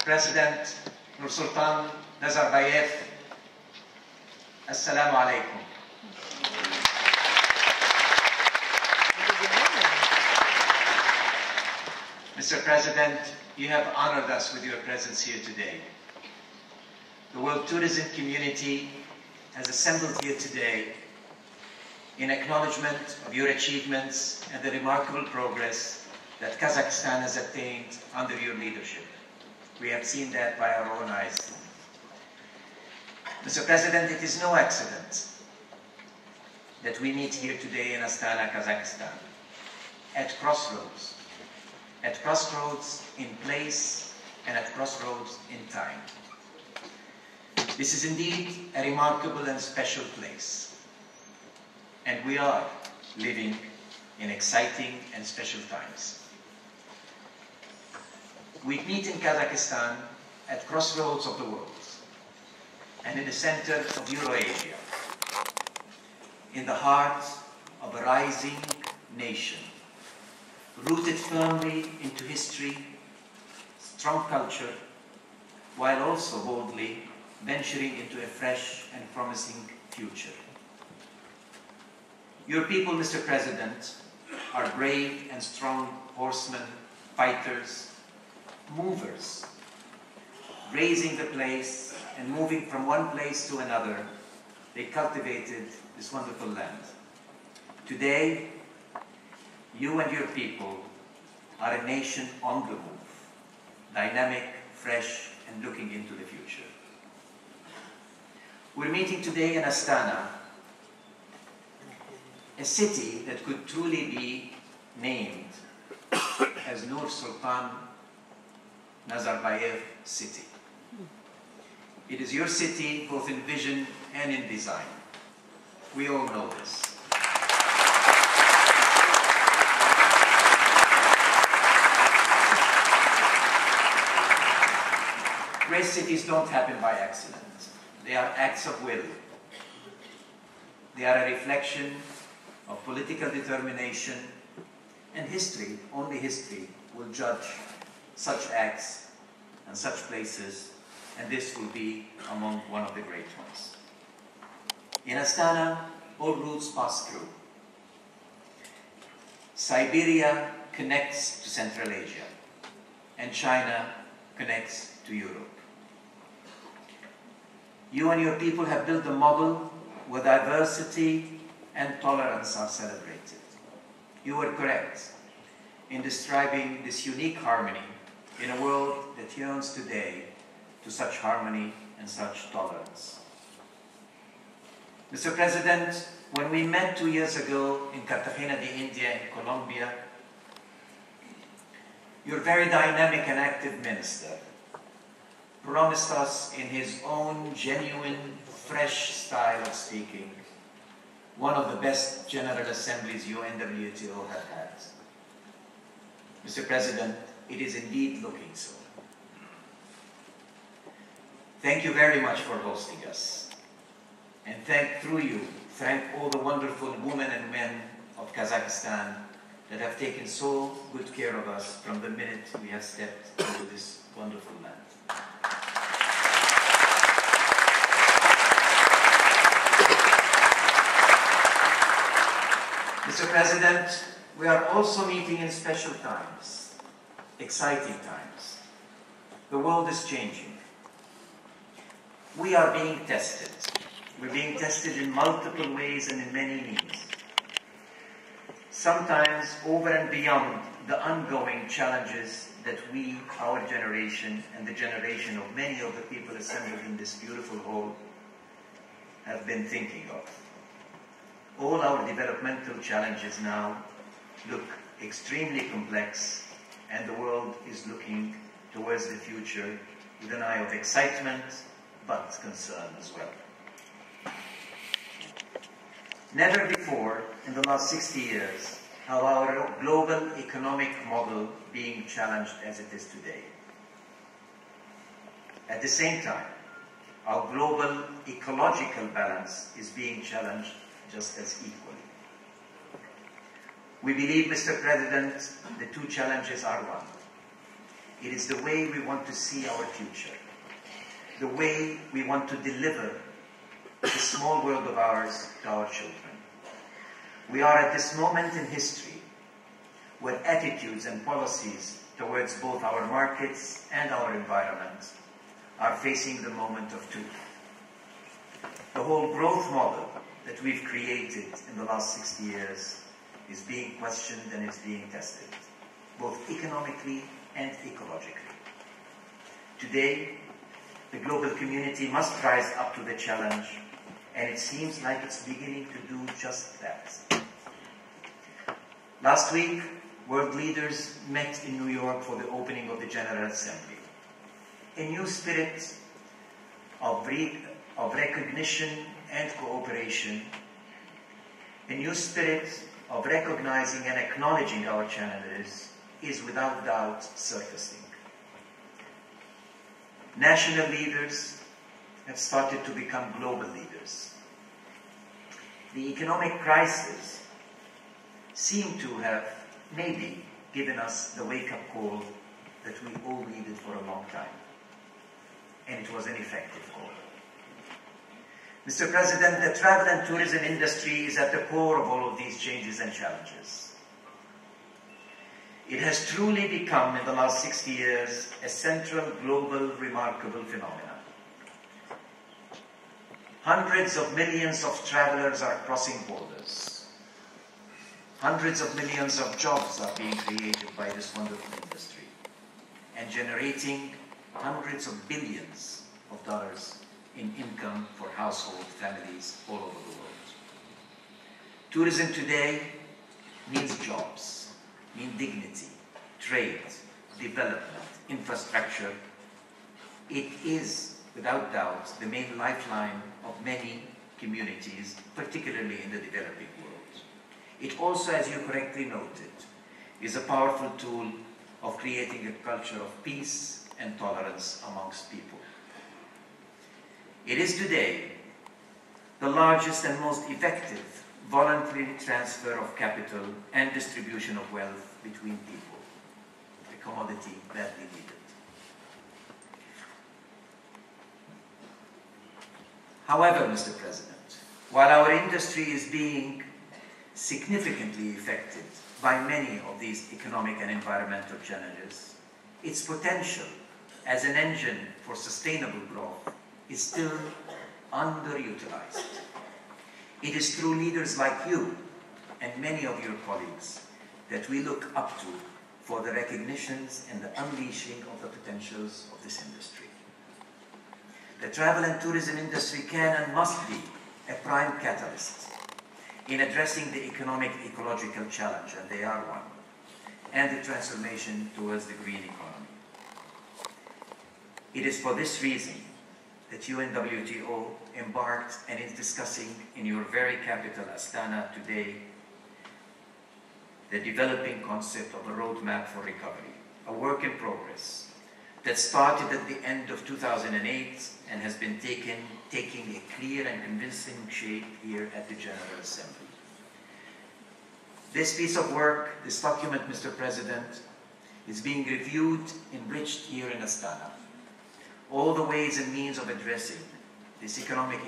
President Nursultan Nazarbayev, Assalamu alaikum. Mr. President, you have honored us with your presence here today. The world tourism community has assembled here today in acknowledgement of your achievements and the remarkable progress that Kazakhstan has attained under your leadership. We have seen that by our own eyes. Mr. President, it is no accident that we meet here today in Astana, Kazakhstan, at crossroads in place and at crossroads in time. This is indeed a remarkable and special place, and we are living in exciting and special times. We meet in Kazakhstan at crossroads of the world and in the center of Eurasia, in the heart of a rising nation, rooted firmly into history, strong culture, while also boldly venturing into a fresh and promising future. Your people, Mr. President, are brave and strong horsemen, fighters, movers, raising the place and moving from one place to another. They cultivated this wonderful land. Today, you and your people are a nation on the move, dynamic, fresh, and looking into the future. We're meeting today in Astana, a city that could truly be named as Nursultan Nazarbayev city. It is your city both in vision and in design. We all know this. Great cities don't happen by accident. They are acts of will. They are a reflection of political determination, and history, only history, will judge such acts and such places, and this will be among one of the great ones. In Astana, all routes pass through. Siberia connects to Central Asia, and China connects to Europe. You and your people have built a model where diversity and tolerance are celebrated. You were correct in describing this unique harmony in a world that yearns today to such harmony and such tolerance. Mr. President, when we met 2 years ago in Cartagena de India in Colombia, your very dynamic and active minister promised us in his own genuine, fresh style of speaking, one of the best General Assemblies UNWTO have had. Mr. President, it is indeed looking so. Thank you very much for hosting us. And through you, thank all the wonderful women and men of Kazakhstan that have taken so good care of us from the minute we have stepped into this wonderful land. Mr. President, we are also meeting in special times, exciting times. The world is changing. We are being tested. We're being tested in multiple ways and in many means. Sometimes over and beyond the ongoing challenges that we, our generation, and the generation of many of the people assembled in this beautiful hall have been thinking of. All our developmental challenges now look extremely complex, and the world is looking towards the future with an eye of excitement, but concern as well. Never before in the last 60 years have our global economic model being challenged as it is today. At the same time, our global ecological balance is being challenged just as equally. We believe, Mr. President, the two challenges are one. It is the way we want to see our future, the way we want to deliver this small world of ours to our children. We are at this moment in history where attitudes and policies towards both our markets and our environment are facing the moment of truth. The whole growth model that we've created in the last 60 years is being questioned and it's being tested, both economically and ecologically. Today, the global community must rise up to the challenge, and it seems like it's beginning to do just that. Last week, world leaders met in New York for the opening of the General Assembly. A new spirit of recognition and cooperation, a new spirit of recognizing and acknowledging our challenges is without doubt surfacing. National leaders have started to become global leaders. The economic crisis seemed to have maybe given us the wake-up call that we all needed for a long time. And it was an effective call. Mr. President, the travel and tourism industry is at the core of all of these changes and challenges. It has truly become, in the last 60 years, a central, global, remarkable phenomenon. Hundreds of millions of travelers are crossing borders. Hundreds of millions of jobs are being created by this wonderful industry and generating hundreds of billions of dollars in income for household families all over the world. Tourism today means jobs, means dignity, trade, development, infrastructure. It is, without doubt, the main lifeline of many communities, particularly in the developing world. It also, as you correctly noted, is a powerful tool of creating a culture of peace and tolerance amongst people. It is today the largest and most effective voluntary transfer of capital and distribution of wealth between people, a commodity badly needed. However, Mr. President, while our industry is being significantly affected by many of these economic and environmental challenges, its potential as an engine for sustainable growth is still underutilized. It is through leaders like you and many of your colleagues that we look up to for the recognitions and the unleashing of the potentials of this industry. The travel and tourism industry can and must be a prime catalyst in addressing the economic ecological challenge, and they are one, and the transformation towards the green economy. It is for this reason that UNWTO embarked and is discussing in your very capital, Astana, today, the developing concept of a roadmap for recovery, a work in progress that started at the end of 2008 and has been taking a clear and convincing shape here at the General Assembly. This piece of work, this document, Mr. President, is being reviewed, enriched here in Astana. All the ways and means of addressing this economic